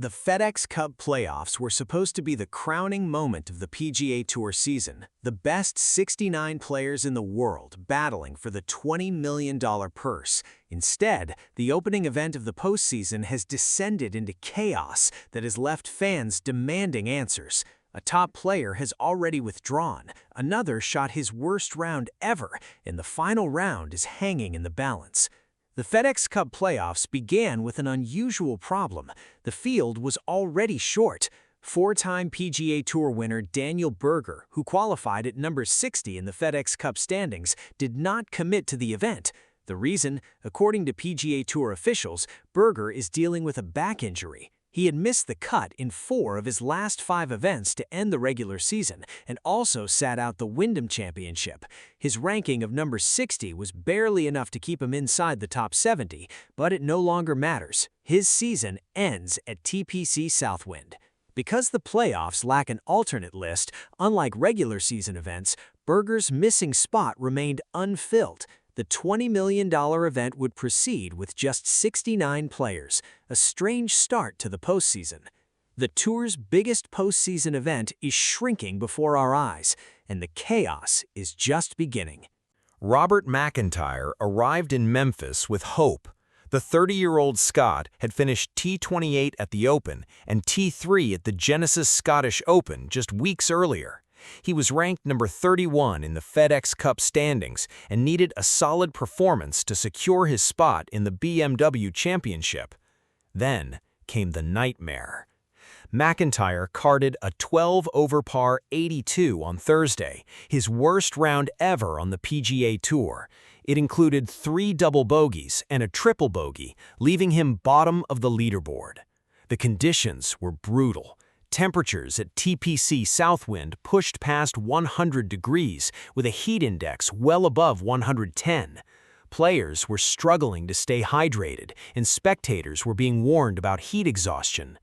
The FedExCup Playoffs were supposed to be the crowning moment of the PGA Tour season, the best 69 players in the world battling for the $20 million purse. Instead, the opening event of the postseason has descended into chaos that has left fans demanding answers. A top player has already withdrawn, another shot his worst round ever, and the final round is hanging in the balance. The FedExCup Playoffs began with an unusual problem. The field was already short. Four-time PGA Tour winner Daniel Berger, who qualified at number 60 in the FedExCup standings, did not commit to the event. The reason, according to PGA Tour officials, Berger is dealing with a back injury. He had missed the cut in 4 of his last 5 events to end the regular season and also sat out the Wyndham Championship. His ranking of number 60 was barely enough to keep him inside the top 70, but it no longer matters. His season ends at TPC Southwind. Because the playoffs lack an alternate list, unlike regular season events, Berger's missing spot remained unfilled. The $20 million event would proceed with just 69 players, a strange start to the postseason. The tour's biggest postseason event is shrinking before our eyes, and the chaos is just beginning. Robert MacIntyre arrived in Memphis with hope. The 30-year-old Scot had finished T28 at the Open and T3 at the Genesis Scottish Open just weeks earlier. He was ranked number 31 in the FedExCup standings and needed a solid performance to secure his spot in the BMW Championship. Then came the nightmare. MacIntyre carded a 12-over-par 82 on Thursday, his worst round ever on the PGA Tour. It included 3 double bogeys and a triple bogey, leaving him bottom of the leaderboard. The conditions were brutal. Temperatures at TPC Southwind pushed past 100 degrees with a heat index well above 110. Players were struggling to stay hydrated, and spectators were being warned about heat exhaustion.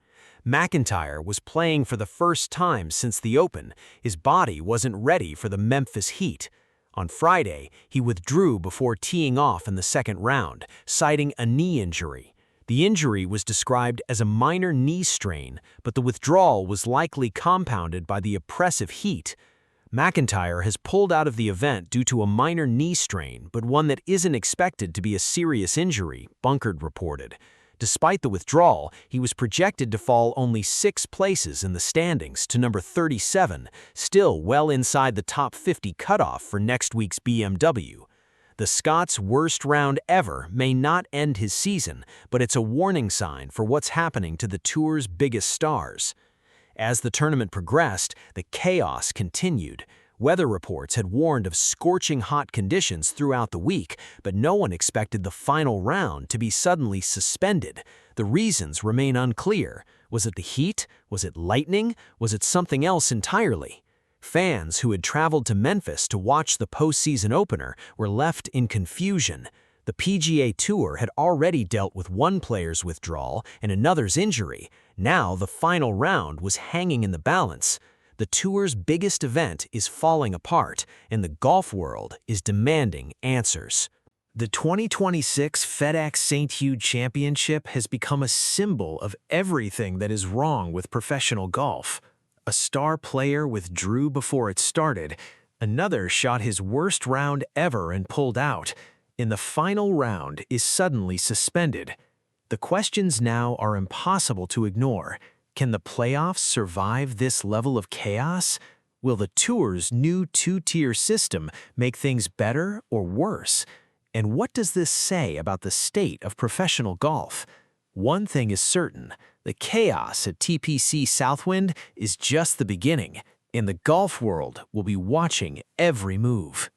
MacIntyre was playing for the first time since the Open. His body wasn't ready for the Memphis heat. On Friday, he withdrew before teeing off in the second round, citing a knee injury. The injury was described as a minor knee strain, but the withdrawal was likely compounded by the oppressive heat. MacIntyre has pulled out of the event due to a minor knee strain, but one that isn't expected to be a serious injury, Bunker reported. Despite the withdrawal, he was projected to fall only 6 places in the standings to number 37, still well inside the top 50 cutoff for next week's BMW. The Scot's worst round ever may not end his season, but it's a warning sign for what's happening to the tour's biggest stars. As the tournament progressed, the chaos continued. Weather reports had warned of scorching hot conditions throughout the week, but no one expected the final round to be suddenly suspended. The reasons remain unclear. Was it the heat? Was it lightning? Was it something else entirely? Fans who had traveled to Memphis to watch the postseason opener were left in confusion. The PGA Tour had already dealt with one player's withdrawal and another's injury. Now the final round was hanging in the balance. The tour's biggest event is falling apart, and the golf world is demanding answers. The 2026 FedEx St. Jude Championship has become a symbol of everything that is wrong with professional golf. A star player withdrew before it started. Another shot his worst round ever and pulled out. In the final round is suddenly suspended. The questions now are impossible to ignore. Can the playoffs survive this level of chaos? Will the tour's new 2-tier system make things better or worse? And what does this say about the state of professional golf? One thing is certain. The chaos at TPC Southwind is just the beginning, and the golf world will be watching every move.